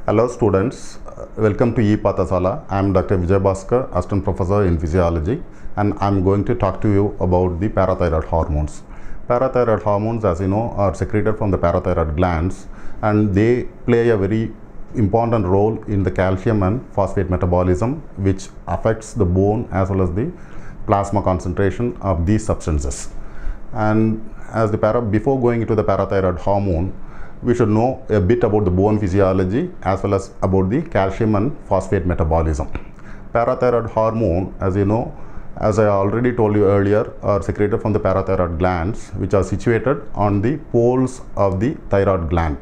Hello students, welcome to ePathasala. I am Dr. Vijay Bhaskar, Assistant Professor in Physiology, and I am going to talk to you about the parathyroid hormones. Parathyroid hormones, as you know, are secreted from the parathyroid glands, and they play a very important role in the calcium and phosphate metabolism, which affects the bone as well as the plasma concentration of these substances. And as before going into the parathyroid hormone, we should know a bit about the bone physiology as well as about the calcium and phosphate metabolism. Parathyroid hormone, as you know, as I already told you earlier, are secreted from the parathyroid glands, which are situated on the poles of the thyroid gland.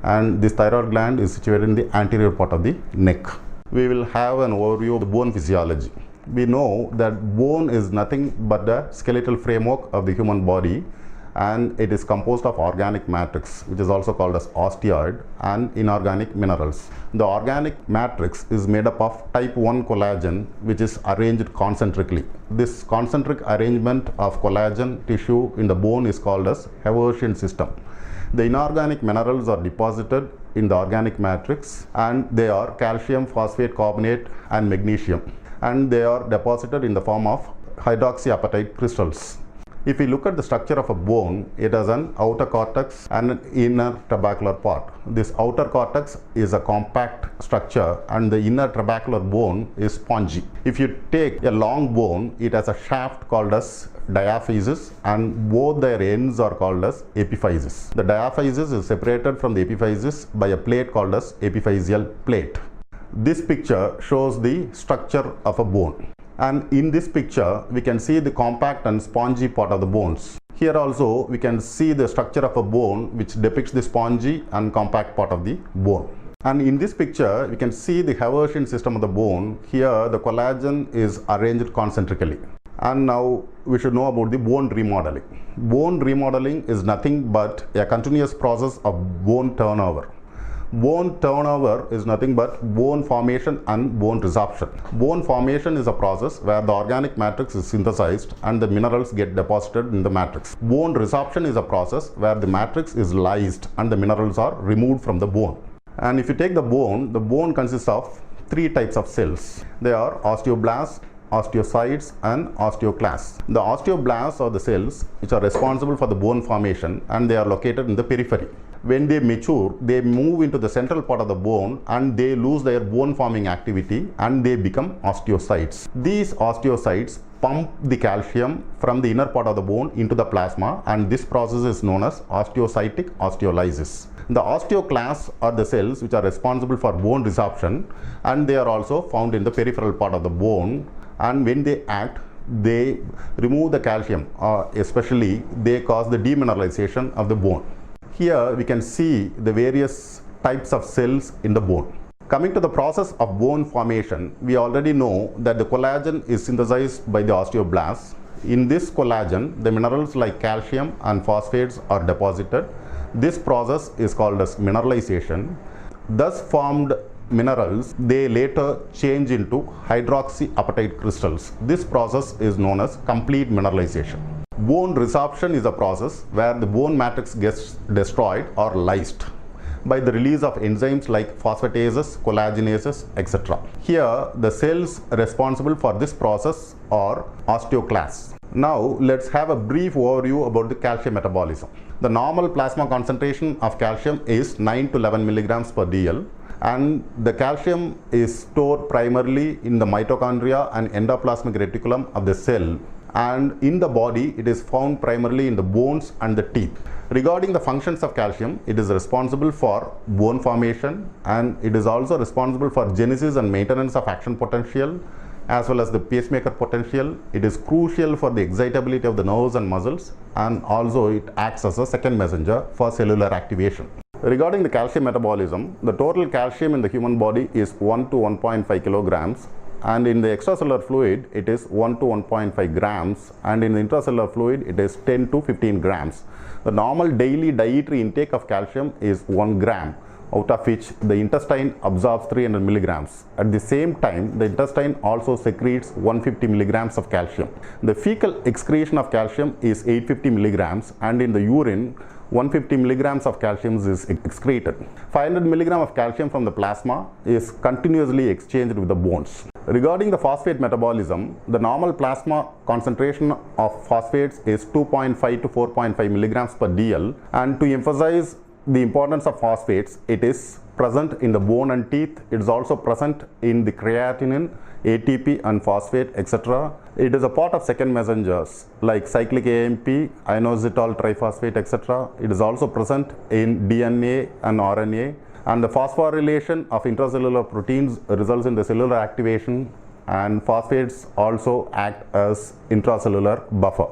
And this thyroid gland is situated in the anterior part of the neck. We will have an overview of the bone physiology. We know that bone is nothing but the skeletal framework of the human body, and it is composed of organic matrix, which is also called as osteoid, and inorganic minerals. The organic matrix is made up of type 1 collagen, which is arranged concentrically. This concentric arrangement of collagen tissue in the bone is called as Haversian system. The inorganic minerals are deposited in the organic matrix, and they are calcium, phosphate, carbonate, and magnesium, and they are deposited in the form of hydroxyapatite crystals. If we look at the structure of a bone, it has an outer cortex and an inner trabecular part. This outer cortex is a compact structure, and the inner trabecular bone is spongy. If you take a long bone, it has a shaft called as diaphysis, and both their ends are called as epiphysis. The diaphysis is separated from the epiphysis by a plate called as epiphyseal plate. This picture shows the structure of a bone. And in this picture, we can see the compact and spongy part of the bones. Here also, we can see the structure of a bone which depicts the spongy and compact part of the bone. And in this picture, we can see the Haversian system of the bone. Here, the collagen is arranged concentrically. And now we should know about the bone remodeling. Bone remodeling is nothing but a continuous process of bone turnover. Bone turnover is nothing but bone formation and bone resorption. Bone formation is a process where the organic matrix is synthesized and the minerals get deposited in the matrix. Bone resorption is a process where the matrix is lysed and the minerals are removed from the bone. And if you take the bone consists of three types of cells. They are osteoblasts, osteocytes, and osteoclasts. The osteoblasts are the cells which are responsible for the bone formation, and they are located in the periphery. When they mature, they move into the central part of the bone and they lose their bone forming activity and they become osteocytes. These osteocytes pump the calcium from the inner part of the bone into the plasma, and this process is known as osteocytic osteolysis. The osteoclasts are the cells which are responsible for bone resorption, and they are also found in the peripheral part of the bone, and when they act, they remove the calcium, especially they cause the demineralization of the bone. Here we can see the various types of cells in the bone. Coming to the process of bone formation, we already know that the collagen is synthesized by the osteoblasts. In this collagen, the minerals like calcium and phosphates are deposited. This process is called as mineralization. Thus formed minerals, they later change into hydroxyapatite crystals. This process is known as complete mineralization. Bone resorption is a process where the bone matrix gets destroyed or lysed by the release of enzymes like phosphatases, collagenases, etc. Here, the cells responsible for this process are osteoclasts. Now, let's have a brief overview about the calcium metabolism. The normal plasma concentration of calcium is 9 to 11 milligrams per dl. And the calcium is stored primarily in the mitochondria and endoplasmic reticulum of the cell, and in the body it is found primarily in the bones and the teeth. Regarding the functions of calcium, it is responsible for bone formation, and it is also responsible for genesis and maintenance of action potential as well as the pacemaker potential. It is crucial for the excitability of the nerves and muscles, and also it acts as a second messenger for cellular activation. Regarding the calcium metabolism, the total calcium in the human body is 1 to 1.5 kilograms, and in the extracellular fluid it is 1 to 1.5 grams, and in the intracellular fluid it is 10 to 15 grams. The normal daily dietary intake of calcium is 1 gram, out of which the intestine absorbs 300 milligrams. At the same time, the intestine also secretes 150 milligrams of calcium. The fecal excretion of calcium is 850 milligrams, and in the urine 150 milligrams of calcium is excreted. 500 milligram of calcium from the plasma is continuously exchanged with the bones. Regarding the phosphate metabolism, the normal plasma concentration of phosphates is 2.5 to 4.5 milligrams per dl, and to emphasize the importance of phosphates, it is present in the bone and teeth. It is also present in the creatinine, ATP and phosphate, etc. It is a part of second messengers like cyclic AMP, inositol triphosphate, etc. It is also present in DNA and RNA, and the phosphorylation of intracellular proteins results in the cellular activation, and phosphates also act as intracellular buffer.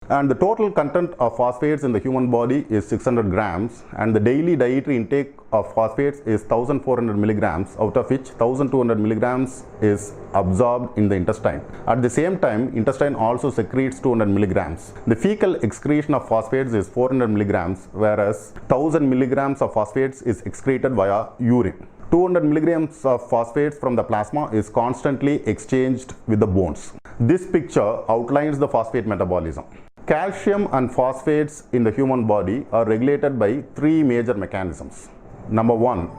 And the total content of phosphates in the human body is 600 grams, and the daily dietary intake of phosphates is 1400 milligrams, out of which 1200 milligrams is absorbed in the intestine. At the same time, intestine also secretes 200 milligrams. The fecal excretion of phosphates is 400 milligrams, whereas 1000 milligrams of phosphates is excreted via urine. 200 milligrams of phosphates from the plasma is constantly exchanged with the bones. This picture outlines the phosphate metabolism. Calcium and phosphates in the human body are regulated by three major mechanisms. Number one,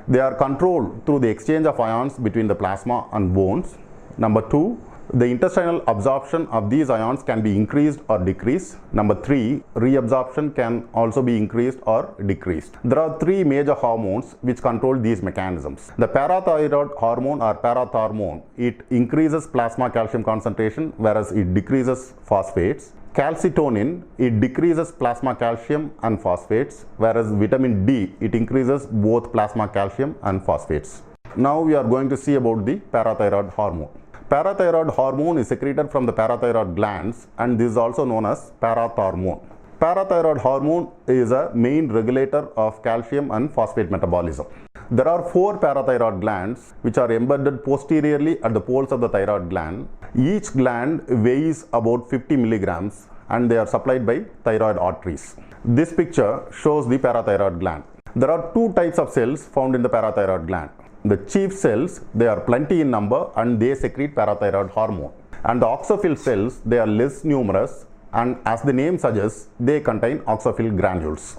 they are controlled through the exchange of ions between the plasma and bones. Number two, the intestinal absorption of these ions can be increased or decreased. Number three, reabsorption can also be increased or decreased. There are three major hormones which control these mechanisms. The parathyroid hormone or parathormone, it increases plasma calcium concentration, whereas it decreases phosphates. Calcitonin, it decreases plasma calcium and phosphates, whereas vitamin D, it increases both plasma calcium and phosphates. Now we are going to see about the parathyroid hormone. Parathyroid hormone is secreted from the parathyroid glands, and this is also known as parathormone. Parathyroid hormone is a main regulator of calcium and phosphate metabolism. There are four parathyroid glands which are embedded posteriorly at the poles of the thyroid gland. Each gland weighs about 50 milligrams, and they are supplied by thyroid arteries. This picture shows the parathyroid gland. There are two types of cells found in the parathyroid gland. The chief cells, they are plenty in number and they secrete parathyroid hormone. And the oxophil cells, they are less numerous, and as the name suggests, they contain oxophil granules.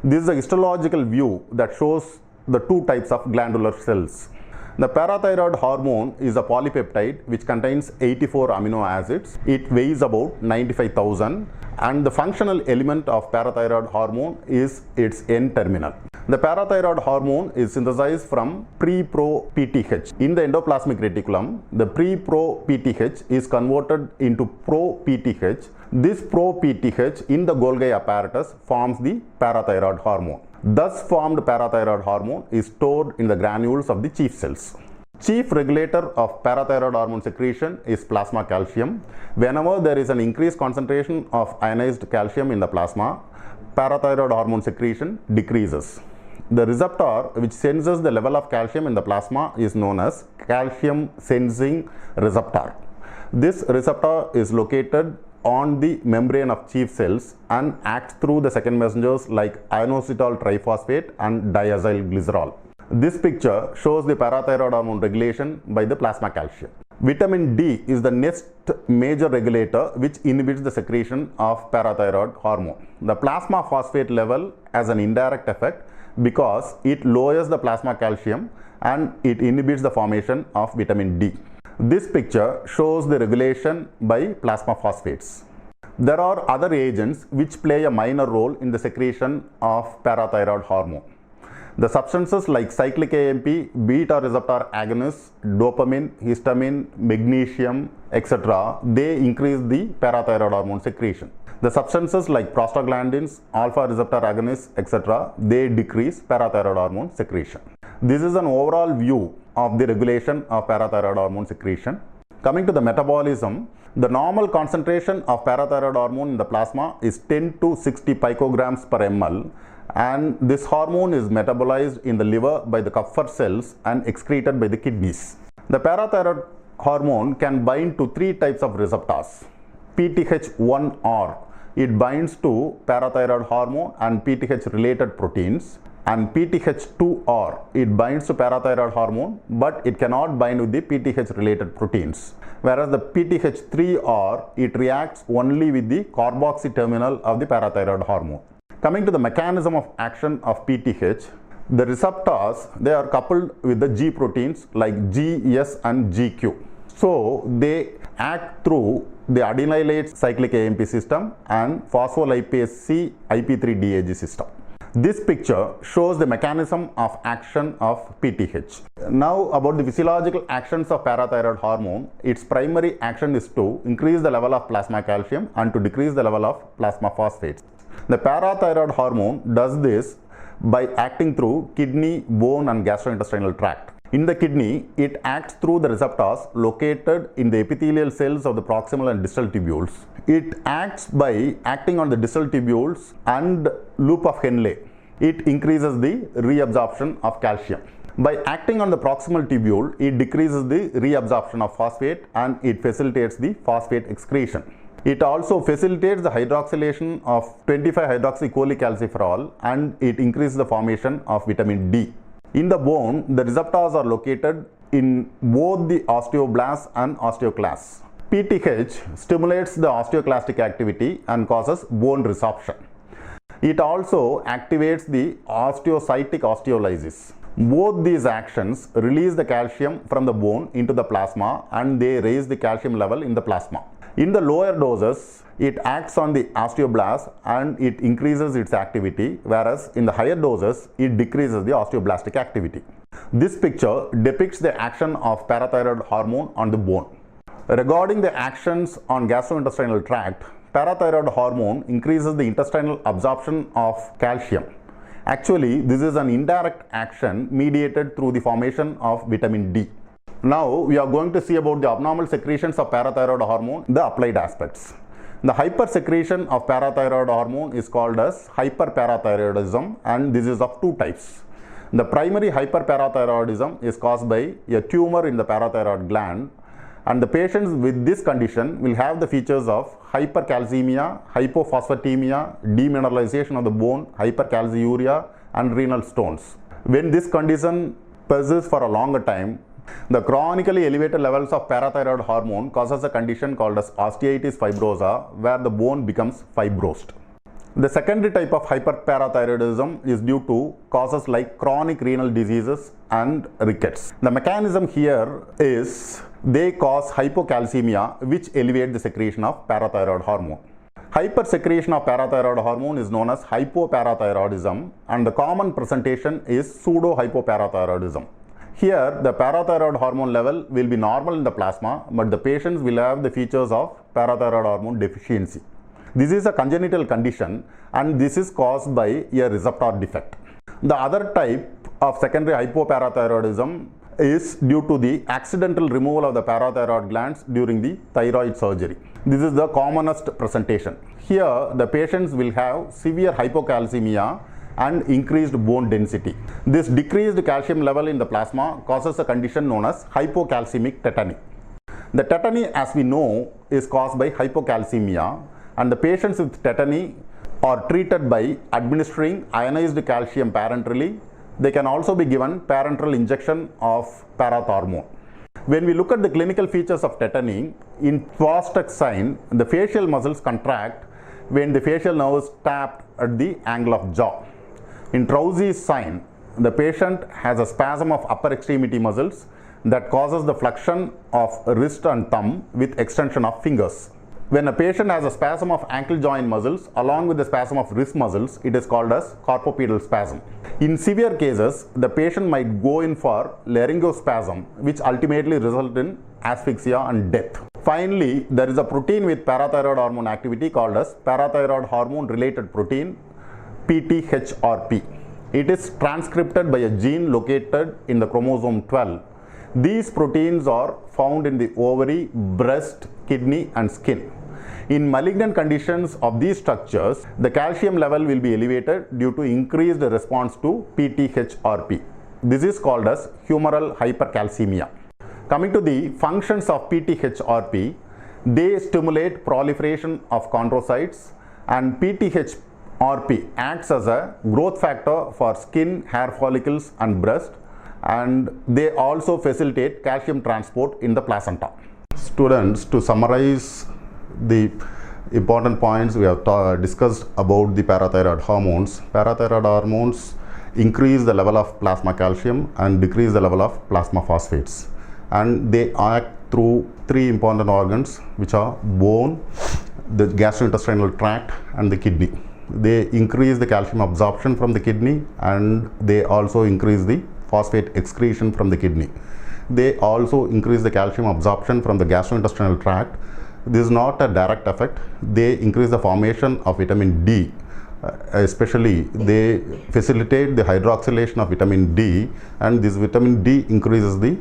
This is a histological view that shows the two types of glandular cells. The parathyroid hormone is a polypeptide which contains 84 amino acids. It weighs about 95,000, and the functional element of parathyroid hormone is its N-terminal. The parathyroid hormone is synthesized from pre-pro-PTH. In the endoplasmic reticulum, the pre-pro-PTH is converted into pro-PTH. This pro-PTH in the Golgi apparatus forms the parathyroid hormone. Thus formed parathyroid hormone is stored in the granules of the chief cells. Chief regulator of parathyroid hormone secretion is plasma calcium. Whenever there is an increased concentration of ionized calcium in the plasma, parathyroid hormone secretion decreases. The receptor which senses the level of calcium in the plasma is known as calcium sensing receptor. This receptor is located on the membrane of chief cells and acts through the second messengers like inositol triphosphate and diacylglycerol. This picture shows the parathyroid hormone regulation by the plasma calcium. Vitamin D is the next major regulator which inhibits the secretion of parathyroid hormone. The plasma phosphate level has an indirect effect because it lowers the plasma calcium and it inhibits the formation of vitamin D. This picture shows the regulation by plasma phosphates. There are other agents which play a minor role in the secretion of parathyroid hormone. The substances like cyclic AMP, beta receptor agonists, dopamine, histamine, magnesium, etc., they increase the parathyroid hormone secretion. The substances like prostaglandins, alpha receptor agonists, etc., they decrease parathyroid hormone secretion. This is an overall view of the regulation of parathyroid hormone secretion. Coming to the metabolism, the normal concentration of parathyroid hormone in the plasma is 10 to 60 picograms per ml, and this hormone is metabolized in the liver by the Kupffer cells and excreted by the kidneys. The parathyroid hormone can bind to three types of receptors. PTH1R, it binds to parathyroid hormone and PTH related proteins, and PTH2R, it binds to parathyroid hormone but it cannot bind with the PTH related proteins, whereas the PTH3R, it reacts only with the carboxy terminal of the parathyroid hormone. Coming to the mechanism of action of PTH, the receptors, they are coupled with the G proteins like G, S and GQ. So they act through the adenylate cyclic AMP system and phospholipase C IP3DAG system. This picture shows the mechanism of action of PTH. Now about the physiological actions of parathyroid hormone, its primary action is to increase the level of plasma calcium and to decrease the level of plasma phosphates. The parathyroid hormone does this by acting through kidney, bone and gastrointestinal tract. In the kidney, it acts through the receptors located in the epithelial cells of the proximal and distal tubules. It acts by acting on the distal tubules and loop of Henle. It increases the reabsorption of calcium. By acting on the proximal tubule, it decreases the reabsorption of phosphate and it facilitates the phosphate excretion. It also facilitates the hydroxylation of 25-hydroxycholecalciferol and it increases the formation of vitamin D. In the bone, the receptors are located in both the osteoblasts and osteoclasts. PTH stimulates the osteoclastic activity and causes bone resorption. It also activates the osteocytic osteolysis. Both these actions release the calcium from the bone into the plasma and they raise the calcium level in the plasma. In the lower doses, it acts on the osteoblast and it increases its activity, whereas in the higher doses, it decreases the osteoblastic activity. This picture depicts the action of parathyroid hormone on the bone. Regarding the actions on gastrointestinal tract, parathyroid hormone increases the intestinal absorption of calcium. Actually, this is an indirect action mediated through the formation of vitamin D. Now, we are going to see about the abnormal secretions of parathyroid hormone, the applied aspects. The hypersecretion of parathyroid hormone is called as hyperparathyroidism and this is of two types. The primary hyperparathyroidism is caused by a tumor in the parathyroid gland and the patients with this condition will have the features of hypercalcemia, hypophosphatemia, demineralization of the bone, hypercalciuria and renal stones. When this condition persists for a longer time, the chronically elevated levels of parathyroid hormone causes a condition called as osteitis fibrosa where the bone becomes fibrosed. The secondary type of hyperparathyroidism is due to causes like chronic renal diseases and rickets. The mechanism here is they cause hypocalcemia which elevate the secretion of parathyroid hormone. Hypersecretion of parathyroid hormone is known as hypoparathyroidism and the common presentation is pseudo-hypoparathyroidism. Here, the parathyroid hormone level will be normal in the plasma, but the patients will have the features of parathyroid hormone deficiency. This is a congenital condition and this is caused by a receptor defect. The other type of secondary hypoparathyroidism is due to the accidental removal of the parathyroid glands during the thyroid surgery. This is the commonest presentation. Here, the patients will have severe hypocalcemia and increased bone density. This decreased calcium level in the plasma causes a condition known as hypocalcemic tetany. The tetany, as we know, is caused by hypocalcemia and the patients with tetany are treated by administering ionized calcium parenterally. They can also be given parenteral injection of parathormone. When we look at the clinical features of tetany, in Chvostek sign, the facial muscles contract when the facial nerve is tapped at the angle of jaw. In Trousey's sign, the patient has a spasm of upper extremity muscles that causes the flexion of wrist and thumb with extension of fingers. When a patient has a spasm of ankle joint muscles along with the spasm of wrist muscles, it is called as carpopedal spasm. In severe cases, the patient might go in for laryngospasm, which ultimately result in asphyxia and death. Finally, there is a protein with parathyroid hormone activity called as parathyroid hormone related protein, PTHRP. It is transcripted by a gene located in the chromosome 12. These proteins are found in the ovary, breast, kidney and skin. In malignant conditions of these structures, the calcium level will be elevated due to increased response to PTHRP. This is called as humoral hypercalcemia. Coming to the functions of PTHRP, they stimulate proliferation of chondrocytes and PTHRP acts as a growth factor for skin, hair follicles and breast, and they also facilitate calcium transport in the placenta. Students, to summarize the important points we have discussed about the parathyroid hormones. Parathyroid hormones increase the level of plasma calcium and decrease the level of plasma phosphates, and they act through three important organs, which are bone, the gastrointestinal tract, and the kidney. They increase the calcium absorption from the kidney, and they also increase the phosphate excretion from the kidney. They also increase the calcium absorption from the gastrointestinal tract. This is not a direct effect. They increase the formation of vitamin D. Especially they facilitate the hydroxylation of vitamin D, and this vitamin D increases the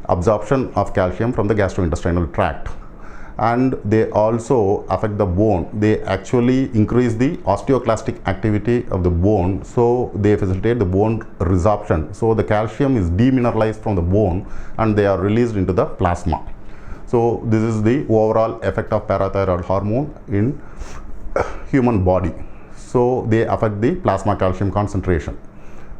absorption of calcium from the gastrointestinal tract. And they also affect the bone. They actually increase the osteoclastic activity of the bone, so they facilitate the bone resorption. So the calcium is demineralized from the bone and they are released into the plasma. So this is the overall effect of parathyroid hormone in human body. So they affect the plasma calcium concentration.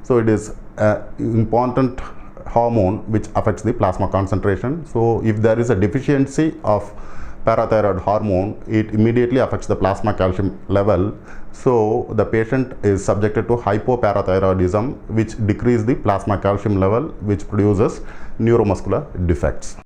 So it is an important hormone which affects the plasma concentration. So if there is a deficiency of parathyroid hormone, it immediately affects the plasma calcium level. So the patient is subjected to hypoparathyroidism, which decreases the plasma calcium level, which produces neuromuscular defects.